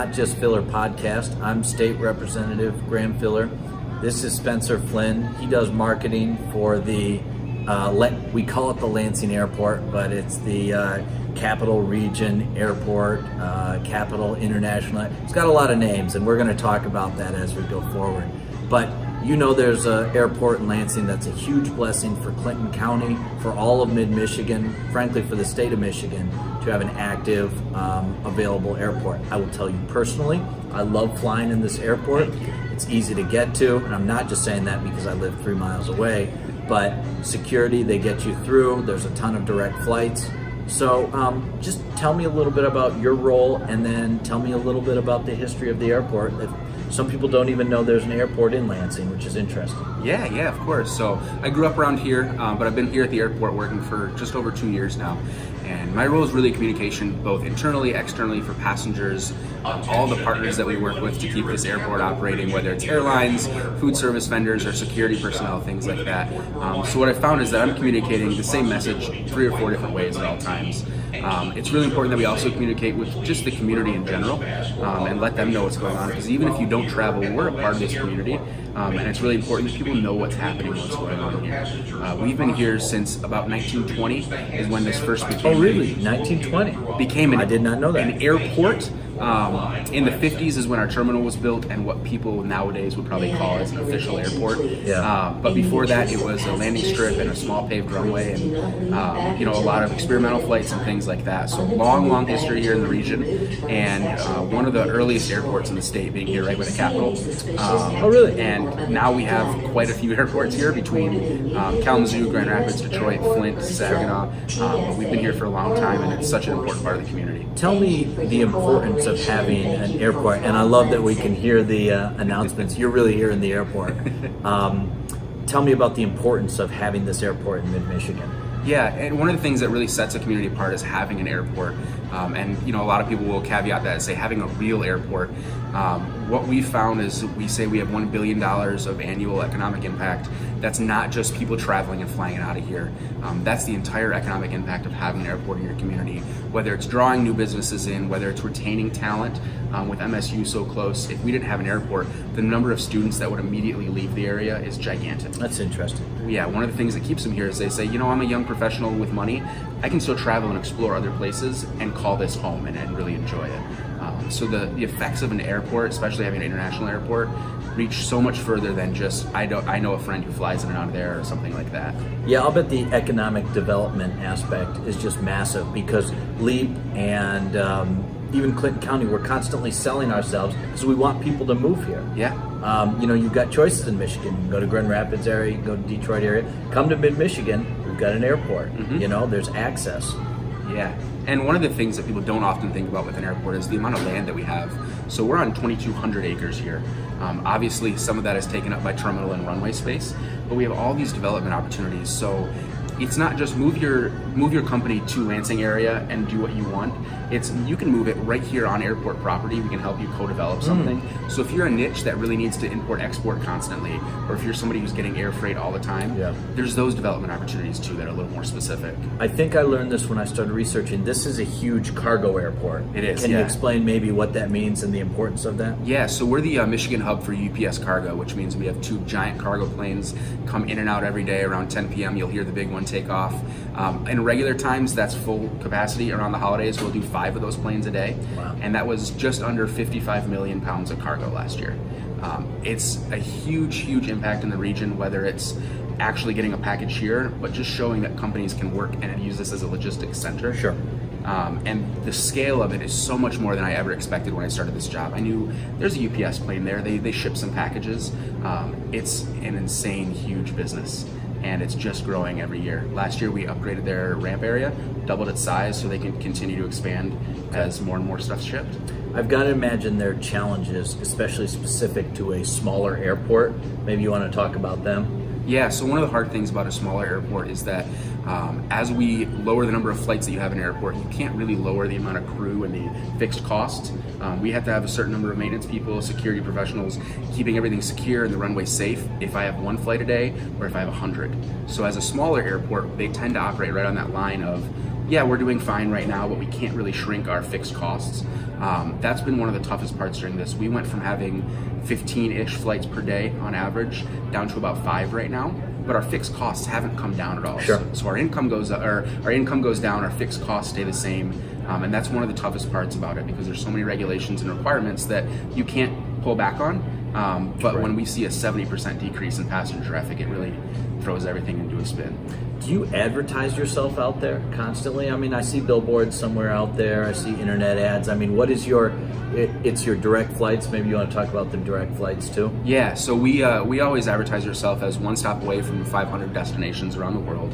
Not Just Filler podcast. I'm State Representative Graham Filler. This is Spencer Flynn. He does marketing for the, we call it the Lansing Airport, but it's the Capital Region Airport, Capital International. It's got a lot of names, and we're going to talk about that as we go forward. But you know there's an airport in Lansing that's a huge blessing for Clinton County, for all of mid-Michigan, frankly for the state of Michigan, to have an active, available airport. I will tell you personally, I love flying in this airport. It's easy to get to, and I'm not just saying that because I live 3 miles away, but security, they get you through. There's a ton of direct flights. So just tell me a little bit about your role, and then tell me a little bit about the history of the airport. Some people don't even know there's an airport in Lansing, which is interesting. Yeah, of course. So I grew up around here, but I've been here at the airport working for just over 2 years now. And my role is really communication, both internally, externally, for passengers, all the partners that we work with to keep this airport operating, whether it's airlines, food service vendors, or security personnel, things like that. So what I found is that I'm communicating the same message 3 or 4 different ways at all times. It's really important that we also communicate with just the community in general and let them know what's going on, because even if you don't travel, we're a part of this community, and it's really important that people know what's happening, what's going on here. We've been here since about 1920 is when this first became. Oh really? 1920? Became I did not know that. An airport. In the 50s is when our terminal was built and what people nowadays would probably call as an official airport. Yeah. But before that, it was a landing strip and a small paved runway and a lot of experimental flights and things like that. So long history here in the region, and one of the earliest airports in the state, being here right by the Capitol. Oh really? And now we have quite a few airports here between Kalamazoo, Grand Rapids, Detroit, Flint, Saginaw. But we've been here for a long time, and it's such an important part of the community. Tell me the importance of having an airport, and I love that we can hear the announcements. You're really here in the airport. Tell me about the importance of having this airport in mid-Michigan. Yeah, and one of the things that really sets a community apart is having an airport. And a lot of people will caveat that and say having a real airport. What we found is we say we have $1 billion of annual economic impact. That's not just people traveling and flying out of here. That's the entire economic impact of having an airport in your community, whether it's drawing new businesses in, whether it's retaining talent. With MSU so close, if we didn't have an airport, the number of students that would immediately leave the area is gigantic. That's interesting. Yeah, one of the things that keeps them here is they say, I'm a young professional with money. I can still travel and explore other places and call this home and really enjoy it. So the effects of an airport, especially having an international airport, reach so much further than just I know a friend who flies in and out of there or something like that. Yeah, I'll bet the economic development aspect is just massive, because LEAP and even Clinton County, we're constantly selling ourselves because we want people to move here. Yeah. You've got choices in Michigan. You can go to Grand Rapids area, you can go to Detroit area. Come to mid-Michigan, we've got an airport. Mm-hmm. There's access. Yeah. And one of the things that people don't often think about with an airport is the amount of land that we have. So we're on 2,200 acres here. Obviously, some of that is taken up by terminal and runway space, but we have all these development opportunities. So it's not just move your company to Lansing area and do what you want. It's you can move it right here on airport property. We can help you co-develop something. So if you're a niche that really needs to import-export constantly, or if you're somebody who's getting air freight all the time, there's those development opportunities too that are a little more specific. I think I learned this when I started researching. This is a huge cargo airport. It is. Can you explain maybe what that means and the importance of that? Yeah, so we're the Michigan hub for UPS cargo, which means we have 2 giant cargo planes come in and out every day around 10 p.m. You'll hear the big one take off. In regular times, that's full capacity. Around the holidays, we'll do 5 of those planes a day. Wow. And that was just under 55 million pounds of cargo last year. It's a huge impact in the region, whether it's actually getting a package here, but just showing that companies can work and use this as a logistics center. Sure. And the scale of it is so much more than I ever expected when I started this job. I knew there's a UPS plane there. They ship some packages. It's an insane, huge business, and it's just growing every year. Last year, we upgraded their ramp area, doubled its size so they can continue to expand as more and more stuff's shipped. I've got to imagine there are challenges, especially specific to a smaller airport. Maybe you want to talk about them? Yeah, so one of the hard things about a smaller airport is that as we lower the number of flights that you have in an airport, you can't really lower the amount of crew and the fixed cost. We have to have a certain number of maintenance people, security professionals, keeping everything secure and the runway safe if I have 1 flight a day or if I have 100. So as a smaller airport, they tend to operate right on that line of Yeah, we're doing fine right now, but we can't really shrink our fixed costs. That's been one of the toughest parts during this. We went from having 15-ish flights per day on average down to about 5 right now, but our fixed costs haven't come down at all. Sure. So our income goes down, our fixed costs stay the same, and that's one of the toughest parts about it because there's so many regulations and requirements that you can't pull back on. But Right. when we see a 70% decrease in passenger traffic, it really throws everything into a spin. Do you advertise yourself out there constantly? I mean, I see billboards somewhere out there. I see internet ads. I mean, what is it's your direct flights. Maybe you want to talk about the direct flights too? Yeah, so we always advertise ourselves as one stop away from 500 destinations around the world.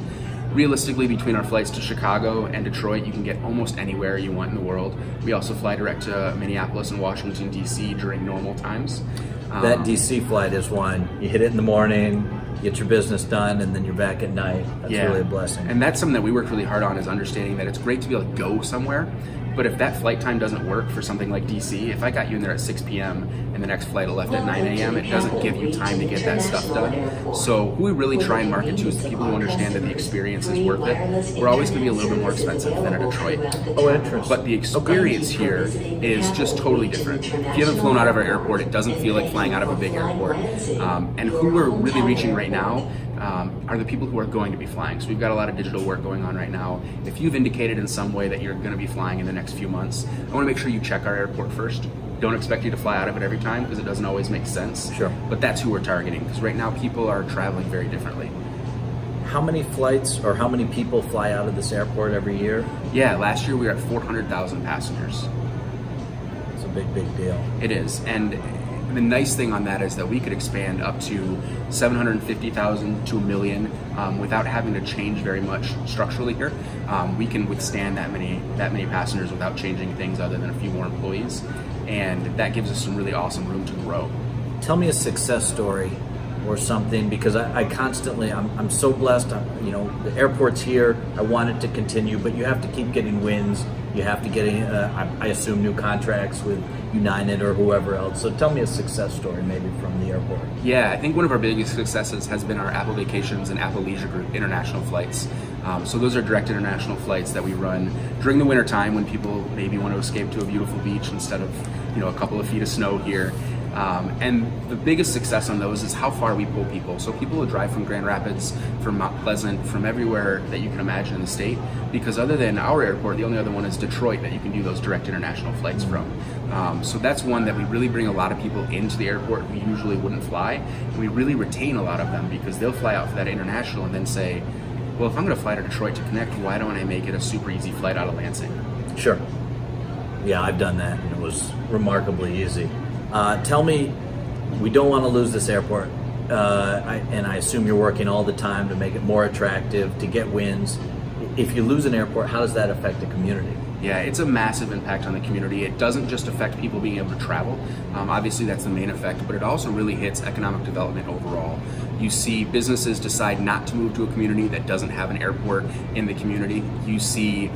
Realistically, between our flights to Chicago and Detroit, you can get almost anywhere you want in the world. We also fly direct to Minneapolis and Washington, D.C. during normal times. That DC flight is one. You hit it in the morning, get your business done, and then you're back at night. That's really a blessing. And that's something that we work really hard on, is understanding that it's great to be able to go somewhere, but if that flight time doesn't work for something like DC, if I got you in there at 6 p.m. and the next flight left at 9 a.m., it doesn't give you time to get that stuff done. So who we really try and market to is the people who understand that the experience is worth it. We're always going to be a little bit more expensive than a Detroit. Oh, interesting. But the experience here is just totally different. If you haven't flown out of our airport, it doesn't feel like flying out of a big airport. And who we're really reaching right now are the people who are going to be flying. So we've got a lot of digital work going on right now. If you've indicated in some way that you're going to be flying in the next few months, I want to make sure you check our airport first. Don't expect you to fly out of it every time because it doesn't always make sense. Sure. But that's who we're targeting because right now people are traveling very differently. How many flights or how many people fly out of this airport every year? Yeah, last year we were at 400,000 passengers. It's a big, big deal. It is. And the nice thing on that is that we could expand up to 750,000 to 1 million without having to change very much structurally here. We can withstand that many passengers without changing things other than a few more employees, and that gives us some really awesome room to grow. Tell me a success story or something, because I constantly, I'm so blessed. The airport's here. I want it to continue, but you have to keep getting wins. You have to get, I assume, new contracts with United or whoever else. So tell me a success story maybe from the airport. Yeah, I think one of our biggest successes has been our Apple Vacations and Apple Leisure Group international flights. So those are direct international flights that we run during the winter time when people maybe want to escape to a beautiful beach instead of a couple of feet of snow here. And the biggest success on those is how far we pull people. So people will drive from Grand Rapids, from Mount Pleasant, from everywhere that you can imagine in the state, because other than our airport, the only other one is Detroit that you can do those direct international flights from. So that's one that we really bring a lot of people into the airport who usually wouldn't fly. And we really retain a lot of them because they'll fly out for that international and then say, well, if I'm going to fly to Detroit to connect, why don't I make it a super easy flight out of Lansing? Sure. Yeah, I've done that, and it was remarkably easy. Tell me, we don't want to lose this airport, and I assume you're working all the time to make it more attractive, to get wins. If you lose an airport, how does that affect the community? Yeah, it's a massive impact on the community. It doesn't just affect people being able to travel. Obviously, that's the main effect, but it also really hits economic development overall. You see businesses decide not to move to a community that doesn't have an airport in the community. You see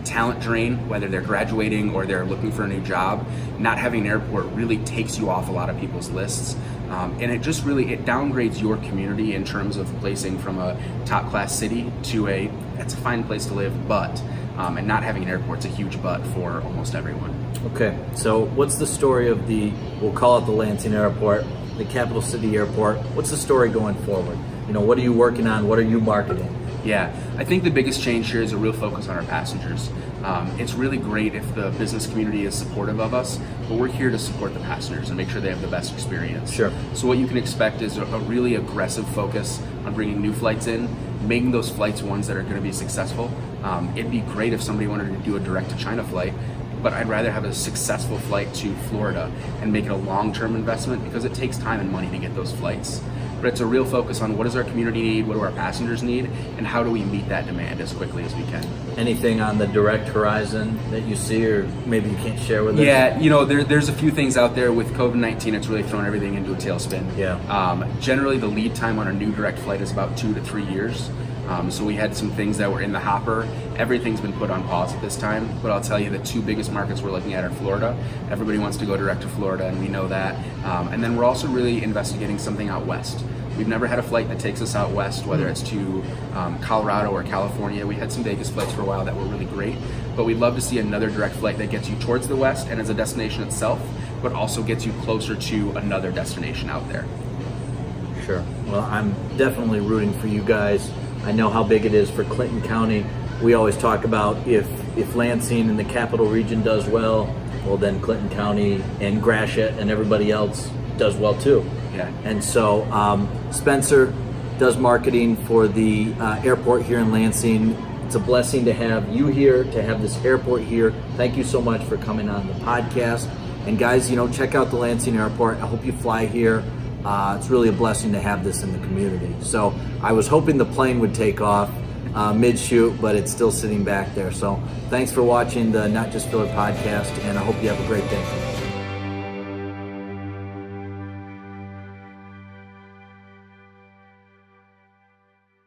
talent drain, whether they're graduating or they're looking for a new job. Not having an airport really takes you off a lot of people's lists. And it just really, it downgrades your community in terms of placing from a top class city to it's a fine place to live, but, and not having an airport's a huge but for almost everyone. Okay, so what's the story of we'll call it the Lansing Airport, the capital city airport? What's the story going forward? What are you working on? What are you marketing? Yeah, I think the biggest change here is a real focus on our passengers. It's really great if the business community is supportive of us, but we're here to support the passengers and make sure they have the best experience. Sure. So what you can expect is a really aggressive focus on bringing new flights in, making those flights ones that are going to be successful. It'd be great if somebody wanted to do a direct to China flight, but I'd rather have a successful flight to Florida and make it a long-term investment because it takes time and money to get those flights. But it's a real focus on what does our community need, what do our passengers need, and how do we meet that demand as quickly as we can. Anything on the direct horizon that you see or maybe you can't share with us? Yeah, there's a few things out there with COVID-19. It's really thrown everything into a tailspin. Yeah. Generally, the lead time on a new direct flight is about 2 to 3 years. So we had some things that were in the hopper. Everything's been put on pause at this time, but I'll tell you the two biggest markets we're looking at are Florida. Everybody wants to go direct to Florida, and we know that. And then we're also really investigating something out west. We've never had a flight that takes us out west, whether it's to Colorado or California. We had some Vegas flights for a while that were really great, but we'd love to see another direct flight that gets you towards the west and as a destination itself, but also gets you closer to another destination out there. Sure. Well, I'm definitely rooting for you guys. I know how big it is for Clinton County. We always talk about if Lansing and the capital region does well, then Clinton County and Gratiot and everybody else does well too. Yeah. And so Spencer does marketing for the airport here in Lansing. It's a blessing to have you here, to have this airport here. Thank you so much for coming on the podcast. And guys, check out the Lansing Airport. I hope you fly here. It's really a blessing to have this in the community. So I was hoping the plane would take off mid-shoot, but it's still sitting back there. So thanks for watching the Not Just Filler podcast, and I hope you have a great day.